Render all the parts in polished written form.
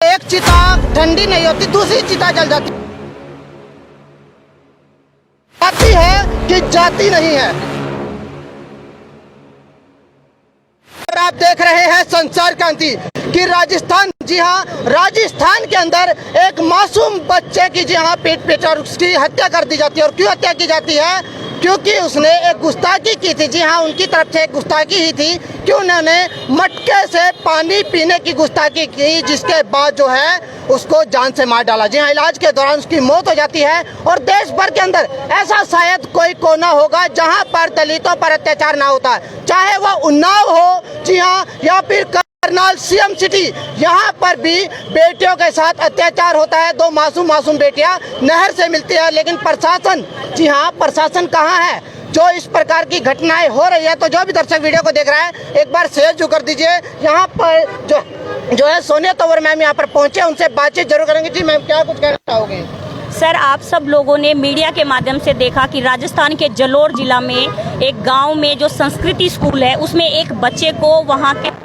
एक चिता ठंडी नहीं होती, दूसरी चिता जल जाती है कि जाती नहीं है। और आप देख रहे हैं संसार क्रांति कि राजस्थान, जी हाँ, राजस्थान के अंदर एक मासूम बच्चे की जी हाँ पीट पीट और उसकी हत्या कर दी जाती है। और क्यों हत्या की जाती है? क्योंकि उसने एक गुस्ताखी की थी। जी हाँ, उनकी तरफ से एक गुस्ताखी ही थी कि उन्होंने मटके से पानी पीने की गुस्ताखी की, जिसके बाद जो है उसको जान से मार डाला। जी हाँ, इलाज के दौरान उसकी मौत हो जाती है। और देश भर के अंदर ऐसा शायद कोई कोना होगा जहाँ पर दलितों पर अत्याचार ना होता है, चाहे वह उन्नाव हो, जी हाँ, या फिर करनाल सीएम सिटी, यहाँ पर भी बेटियों के साथ अत्याचार होता है। दो मासूम बेटियां नहर से मिलती है, लेकिन प्रशासन, जी हाँ, प्रशासन कहाँ है जो इस प्रकार की घटनाएं हो रही है? तो जो भी दर्शक वीडियो को देख रहा है, एक बार शेयर जो कर दीजिए। यहाँ पर जो है सोनिया तंवर मैम यहाँ पर पहुंचे, उनसे बातचीत जरूर करेंगे। जी मैम, क्या कुछ कहना चाहोगे? सर, आप सब लोगों ने मीडिया के माध्यम से देखा कि राजस्थान के जलोर जिला में एक गांव में जो संस्कृति स्कूल है, उसमें एक बच्चे को वहां के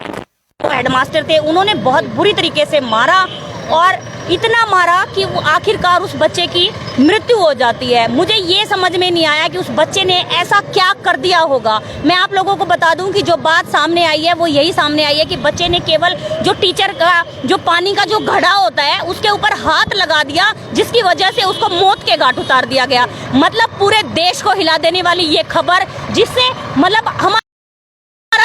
हेडमास्टर थे, उन्होंने बहुत बुरी तरीके से मारा और इतना मारा कि वो आखिरकार उस बच्चे की मृत्यु हो जाती है। मुझे ये समझ में नहीं आया कि उस बच्चे ने ऐसा क्या कर दिया होगा। मैं आप लोगों को बता दूं कि जो बात सामने आई है वो यही सामने आई है कि बच्चे ने केवल जो टीचर का जो पानी का जो घड़ा होता है उसके ऊपर हाथ लगा दिया, जिसकी वजह से उसको मौत के घाट उतार दिया गया। मतलब पूरे देश को हिला देने वाली ये खबर, जिससे मतलब हमारा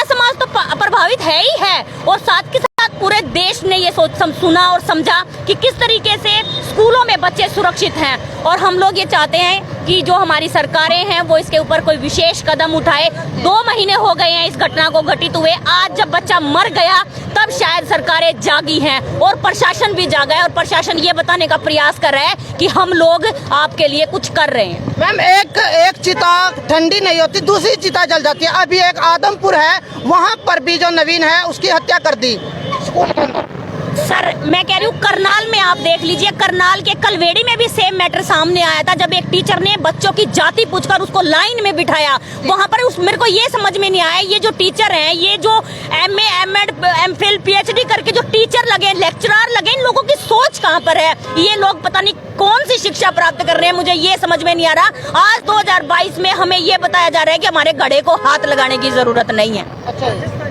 समाज तो प्रभावित है ही है, और साथ के साथ पूरे देश ने ये सुना और समझा कि किस तरीके से स्कूलों में बच्चे सुरक्षित हैं। और हम लोग ये चाहते हैं कि जो हमारी सरकारें हैं वो इसके ऊपर कोई विशेष कदम उठाए। 2 महीने हो गए हैं इस घटना को घटित हुए, आज जब बच्चा मर गया तब शायद सरकारें जागी हैं और प्रशासन भी जागा है, और प्रशासन ये बताने का प्रयास कर रहा है कि हम लोग आपके लिए कुछ कर रहे हैं। मैम, एक चिता ठंडी नहीं होती, दूसरी चिता जल जाती है। अभी एक आदमपुर है, वहाँ पर भी जो नवीन है उसकी हत्या कर दी स्कूल के अंदर। सर, मैं कह रही हूँ करनाल में आप देख लीजिए, करनाल के कलवेड़ी में भी सेम मैटर सामने आया था, जब एक टीचर ने बच्चों की जाति पूछकर उसको लाइन में बिठाया। वहाँ पर मेरे को ये समझ में नहीं आया, ये जो टीचर हैं, ये जो MA, MEd, MPhil, PhD करके जो टीचर लगे, लेक्चरर लगे, इन लोगों की सोच कहाँ पर है? ये लोग पता नहीं कौन सी शिक्षा प्राप्त कर रहे हैं, मुझे ये समझ में नहीं आ रहा। आज 2022 में हमें ये बताया जा रहा है कि हमारे घड़े को हाथ लगाने की जरूरत नहीं है। अच्छा,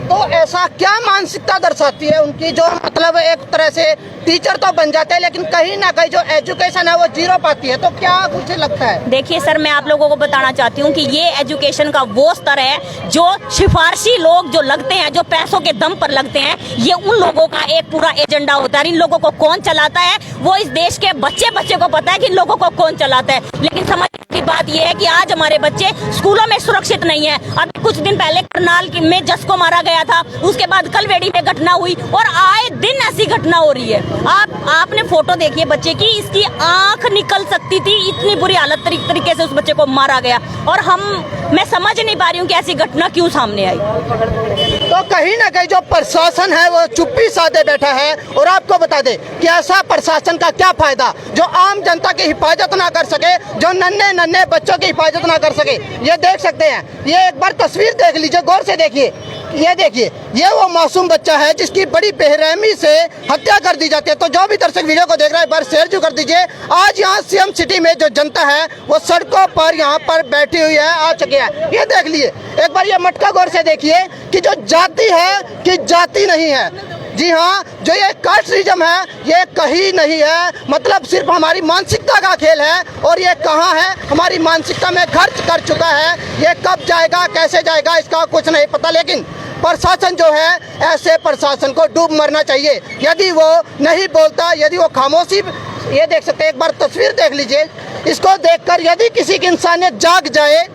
तो ऐसा क्या मानसिकता दर्शाती है उनकी, जो मतलब एक तरह से टीचर तो बन जाते हैं लेकिन कहीं ना कहीं जो एजुकेशन है वो जीरो पाती है? तो क्या कुछ लगता है? देखिए सर, मैं आप लोगों को बताना चाहती हूँ कि ये एजुकेशन का वो स्तर है जो सिफारशी लोग जो लगते हैं, जो पैसों के दम पर लगते हैं, ये उन लोगों का एक पूरा एजेंडा होता है। इन लोगों को कौन चलाता है वो इस देश के बच्चे को पता है कि इन लोगों को कौन चलाता है। लेकिन समझ की बात यह है कि आज हमारे बच्चे स्कूलों में सुरक्षित नहीं है। अभी कुछ दिन पहले करनाल में जस को मारा गया था, उसके बाद कलवेड़ी में घटना हुई, और आए दिन ऐसी घटना हो रही है। आपने फोटो देखिए बच्चे की, इसकी आंख निकल सकती थी, इतनी बुरी हालत तरीके से उस बच्चे को मारा गया। और मैं समझ नहीं पा रही हूँ कि ऐसी घटना क्यों सामने आई। तो कहीं ना कहीं जो प्रशासन है वो चुप्पी साधे बैठा है। और आपको बता दे कि ऐसा प्रशासन का क्या फायदा जो आम जनता की हिफाजत ना कर सके, जो नन्हे बच्चों की हिफाजत ना कर सके। ये देख सकते हैं, ये एक बार तस्वीर देख लीजिए, गौर से देखिए, ये देखिए, ये वो मासूम बच्चा है जिसकी बड़ी बेरहमी से हत्या कर दी जाती है। तो जो भी दर्शक वीडियो को देख रहा है, एक बार शेयर जो कर दीजिए। आज यहाँ सीएम सिटी में जो जनता है वो सड़कों पर यहाँ पर बैठी हुई है, आ चुकी है। ये देख लिए, एक बार ये मटका गौर से देखिए कि जो जाति है कि जाति नहीं है। जी हाँ, जो ये कास्टिज्म है ये कहीं नहीं है, मतलब सिर्फ हमारी मानसिकता का खेल है। और ये कहाँ है? हमारी मानसिकता में खर्च कर चुका है। ये कब जाएगा, कैसे जाएगा, इसका कुछ नहीं पता। लेकिन प्रशासन जो है, ऐसे प्रशासन को डूब मरना चाहिए। यदि वो नहीं बोलता, यदि वो खामोशी, ये देख सकते हैं, एक बार तस्वीर देख लीजिए। इसको देखकर यदि किसी की इंसानियत जाग जाए,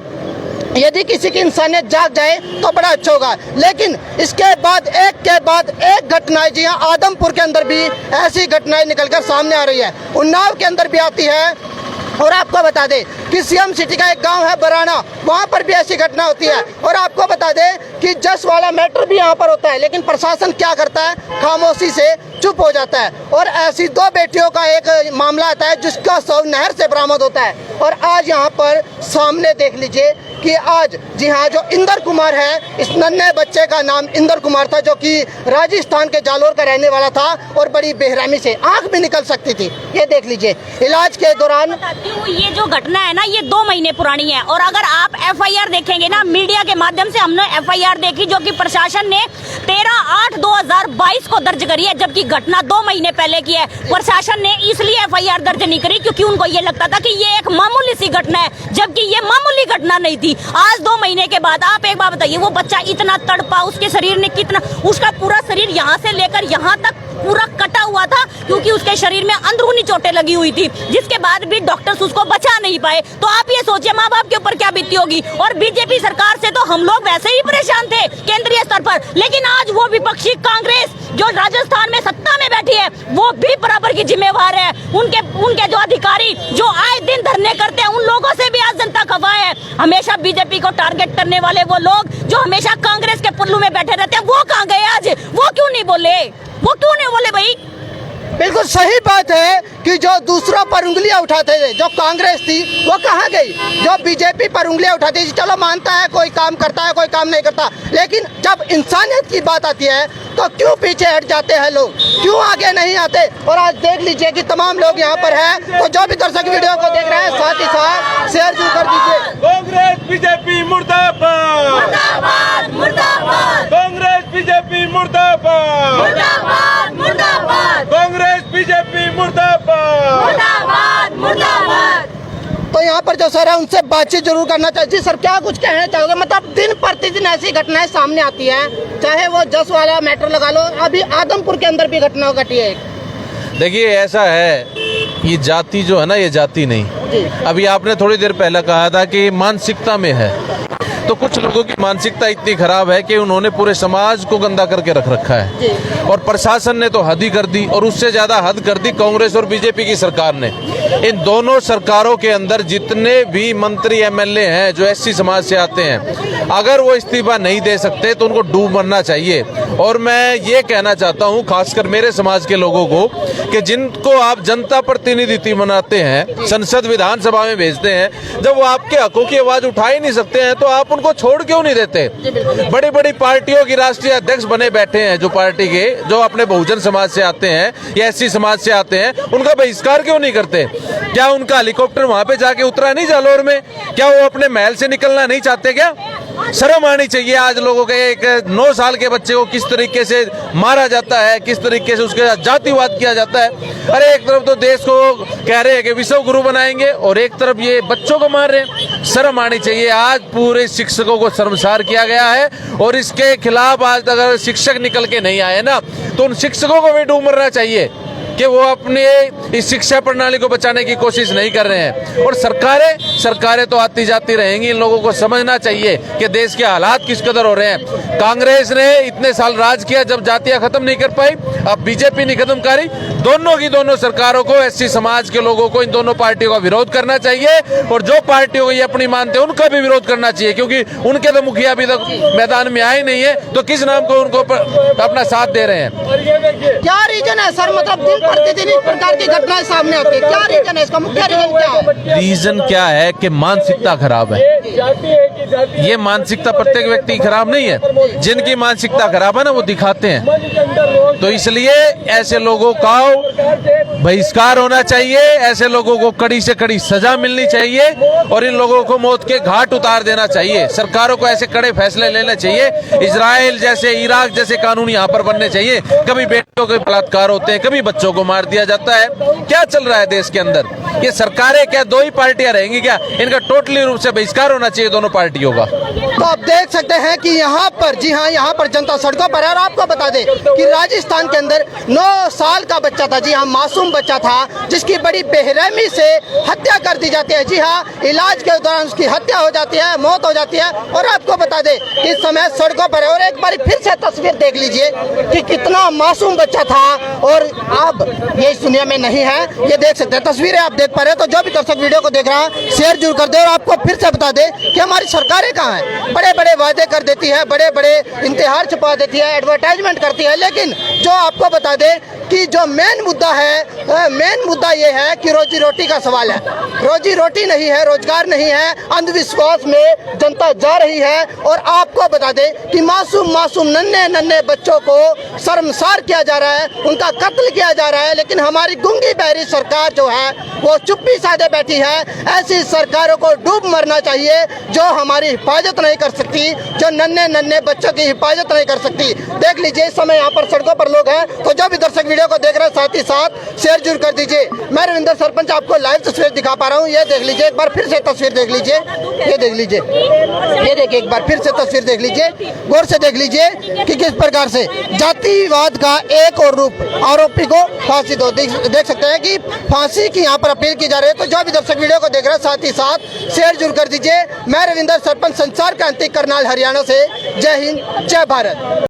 यदि किसी की इंसानियत जाग जाए तो बड़ा अच्छा होगा। लेकिन इसके बाद एक के बाद एक घटनाएं, जी हाँ, आदमपुर के अंदर भी ऐसी घटनाएं निकलकर सामने आ रही है, उन्नाव के अंदर भी आती है। और आपको बता दें कि सीएम सिटी का एक गांव है बराना, वहां पर भी ऐसी घटना होती है। और आपको बता दें कि जसवाड़ा मैटर भी यहाँ पर होता है, लेकिन प्रशासन क्या करता है, खामोशी से चुप हो जाता है। और ऐसी दो बेटियों का एक मामला आता है जिसका शव नहर से बरामद होता है। और आज यहाँ पर सामने देख लीजिए कि आज जी हाँ, जो इंदर कुमार है, इस नन्हे बच्चे का नाम इंदर कुमार था, जो कि राजस्थान के जालोर का रहने वाला था और बड़ी बेरहमी से आंख भी निकल सकती थी। ये देख लीजिए, इलाज के दौरान ये जो घटना है ना, ये 2 महीने पुरानी है। और अगर आप एफआईआर देखेंगे ना, मीडिया के माध्यम से हमने एफआईआर देखी, जो कि प्रशासन ने 13/8/2022 को दर्ज करी है, जबकि घटना 2 महीने पहले की है। प्रशासन ने इसलिए एफआईआर दर्ज नहीं करी क्योंकि उनको ये लगता था कि ये एक मामूली सी घटना है, जबकि ये मामूली घटना नहीं थी। आज 2 महीने के बाद आप एक बात बताइए, वो बच्चा इतना तड़पा, उसके शरीर ने कितना, उसका पूरा शरीर यहाँ से लेकर यहाँ तक पूरा कटा हुआ था, क्योंकि उसके शरीर में अंदरूनी चोटें लगी हुई थी, जिसके बाद भी डॉक्टर्स उसको बचा नहीं पाए। तो आप ये सोचिए माँ बाप के ऊपर क्या बीती होगी। और बीजेपी सरकार से तो हम लोग वैसे ही परेशान थे केंद्रीय स्तर पर, लेकिन आज वो विपक्षी कांग्रेस जो राजस्थान में सत्ता में बैठी है, वो भी बराबर की जिम्मेवार है। उनके जो अधिकारी जो आए दिन धरने करते हैं, उन लोगों से भी आज जनता खफा है। हमेशा बीजेपी को टारगेट करने वाले वो लोग जो हमेशा कांग्रेस के पल्लू में बैठे रहते हैं, वो कहाँ गए आज? वो क्यों नहीं बोले? वो क्यों नहीं बोले भाई? बिल्कुल सही बात है कि जो दूसरों पर उंगलियां उठाते थे, जो कांग्रेस थी, वो कहाँ गई? जो बीजेपी पर उंगलियां उठाती थी, चलो मानता है कोई काम करता है, कोई काम नहीं करता, लेकिन जब इंसानियत की बात आती है तो क्यों पीछे हट जाते हैं लोग, क्यों आगे नहीं आते? और आज देख लीजिए कि तमाम लोग यहाँ पर हैं। तो जो भी दर्शक वीडियो को देख रहे हैं, साथ ही साथ शेयर जरूर कर दीजिए। कांग्रेस बीजेपी मुर्दाबाद, मुर्दाबाद मुर्दाबाद कांग्रेस बीजेपी मुर्दाबाद, मुर्दाबाद मुर्दाबाद कांग्रेस बीजेपी मुर्दाबाद। मुर्दाबाद मुर्दाबाद। तो यहाँ पर जो सर है उनसे बातचीत जरूर करना चाहिए। जी सर, क्या कुछ कहना चाहोगे? मतलब दिन प्रतिदिन ऐसी घटनाएं सामने आती हैं, चाहे वो जसवाड़ा मैटर लगा लो, अभी आदमपुर के अंदर भी घटना घटी है। देखिए ऐसा है, ये जाति जो है ना, ये जाति नहीं। अभी आपने थोड़ी देर पहले कहा था कि मानसिकता में है, तो कुछ लोगों की मानसिकता इतनी खराब है कि उन्होंने पूरे समाज को गंदा करके रख रखा है। और प्रशासन ने तो हद ही कर दी, और उससे ज्यादा हद कर दी कांग्रेस और बीजेपी की सरकार ने। इन दोनों सरकारों के अंदर जितने भी मंत्री एमएलए हैं जो एससी समाज से आते हैं, अगर वो इस्तीफा नहीं दे सकते तो उनको डूब मरना चाहिए। और मैं ये कहना चाहता हूँ खासकर मेरे समाज के लोगों को कि जिनको आप जनता प्रतिनिधि बनाते हैं, संसद विधानसभा में भेजते हैं, जब वो आपके हकों की आवाज उठा ही नहीं सकते हैं तो आप उनको छोड़ क्यों नहीं देते? बड़ी बड़ी पार्टियों की राष्ट्रीय अध्यक्ष बने बैठे हैं, जो पार्टी के जो अपने बहुजन समाज से आते हैं या एससी समाज से आते हैं, उनका बहिष्कार क्यों नहीं करते? क्या उनका हेलीकॉप्टर वहां पे जाके उतरा नहीं जालोर में? क्या वो अपने महल से निकलना नहीं चाहते? क्या शर्म आनी चाहिए आज लोगों के। एक 9 साल के बच्चे को किस तरीके से मारा जाता है, किस तरीके से उसके साथ जातिवाद किया जाता है। अरे एक तरफ तो देश को कह रहे हैं कि विश्व गुरु बनाएंगे और एक तरफ ये बच्चों को मार रहे हैं। शर्म आनी चाहिए। आज पूरे शिक्षकों को शर्मसार किया गया है और इसके खिलाफ आज अगर शिक्षक निकल के नहीं आए ना, तो उन शिक्षकों को भी डूब मरना चाहिए कि वो अपने इस शिक्षा प्रणाली को बचाने की कोशिश नहीं कर रहे हैं। और सरकारें तो आती जाती रहेंगी। इन लोगों को समझना चाहिए कि देश के हालात किस कदर हो रहे हैं। कांग्रेस ने इतने साल राज किया, जब जातियां खत्म नहीं कर पाई, अब बीजेपी नहीं खत्म करी। दोनों की दोनों सरकारों को, एससी समाज के लोगों को, इन दोनों पार्टियों का विरोध करना चाहिए। और जो पार्टियों को ये अपनी मानते हैं उनका भी विरोध करना चाहिए, क्योंकि उनके तो मुखिया अभी तक मैदान में आए नहीं है, तो किस नाम को उनको अपना साथ दे रहे हैं? क्या रीजन है सर? मतलब दिन प्रतिदिन इस प्रकार की घटनाएं सामने आती है, क्या रीजन है इसका? मुख्य रीजन क्या है? रीजन क्या है कि मानसिकता खराब है। ये मानसिकता प्रत्येक व्यक्ति खराब नहीं है, जिनकी मानसिकता खराब है ना, वो दिखाते हैं। तो इसलिए ऐसे लोगों का बहिष्कार होना चाहिए, ऐसे लोगों को कड़ी से कड़ी सजा मिलनी चाहिए और इन लोगों को मौत के घाट उतार देना चाहिए। सरकारों को ऐसे कड़े फैसले लेने चाहिए। इजराइल जैसे, इराक जैसे कानून यहाँ पर बनने चाहिए। कभी बेटियों के बलात्कार होते हैं, कभी बच्चों को मार दिया जाता है। क्या चल रहा है देश के अंदर? ये सरकारें क्या 2 ही पार्टियां रहेंगी क्या? इनका टोटली रूप से बहिष्कार होना चाहिए दोनों पार्टियों का। तो आप देख सकते हैं कि यहाँ पर, जी हाँ, यहाँ पर जनता सड़कों पर है। और आपको बता दें कि राजस्थान के अंदर 9 साल का बच्चा था, जी हाँ, मासूम बच्चा था, जिसकी बड़ी बेरहमी से हत्या कर दी जाती है। जी हाँ, इलाज के दौरान उसकी हत्या हो जाती है, मौत हो जाती है। और आपको बता दें कि इस समय सड़कों पर है। और एक बार फिर से तस्वीर देख लीजिए कि कितना मासूम बच्चा था और अब ये इस दुनिया में नहीं है। ये देख सकते हैं, तस्वीरें आप देख पा रहे हैं, तो जो भी दर्शक वीडियो को देख रहा है शेयर जरूर कर दे और आपको फिर से बता दे कि हमारी सरकारें कहाँ हैं। बड़े बड़े वादे कर देती है, बड़े बड़े इश्तेहार छुपा देती है, एडवर्टाइजमेंट करती है, लेकिन जो आपको बता दे कि जो मेन मुद्दा ये है कि रोजी रोटी का सवाल है। रोजी रोटी नहीं है, रोजगार नहीं है, अंधविश्वास में जनता जा रही है। और आपको बता दे कि मासूम नन्हे बच्चों को शर्मसार किया जा रहा है, उनका कत्ल किया जा रहा है, लेकिन हमारी गूंगी बहरी सरकार जो है वो चुप्पी साधे बैठी है। ऐसी सरकारों को डूब मरना चाहिए जो हमारी हिफाजत नहीं कर सकती, जो नन्हे बच्चों की हिफाजत नहीं कर सकती। देख लीजिए इस समय यहाँ पर सड़कों पर लोग हैं, तो जो भी दर्शक वीडियो को देख रहे हैं साथ ही साथ शेयर जरूर कर दीजिए। मैं रविंदर सरपंच आपको लाइव तस्वीर दिखा पा रहा हूँ। ये देख लीजिए, एक बार फिर से तस्वीर देख लीजिए, ये देख लीजिए, ये देखिए, एक बार फिर से तस्वीर देख लीजिए, गौर से देख लीजिए कि किस प्रकार से जातिवाद का एक और रूप, आरोपी को फांसी दो। देख सकते हैं कि फांसी की यहाँ पर अपील की जा रही है। तो जो भी दर्शक वीडियो को देख रहे हैं साथ ही साथ शेयर जरूर कर दीजिए। मैं रविंदर सरपंच, संचार क्रांति करनाल हरियाणा से। जय हिंद, जय भारत।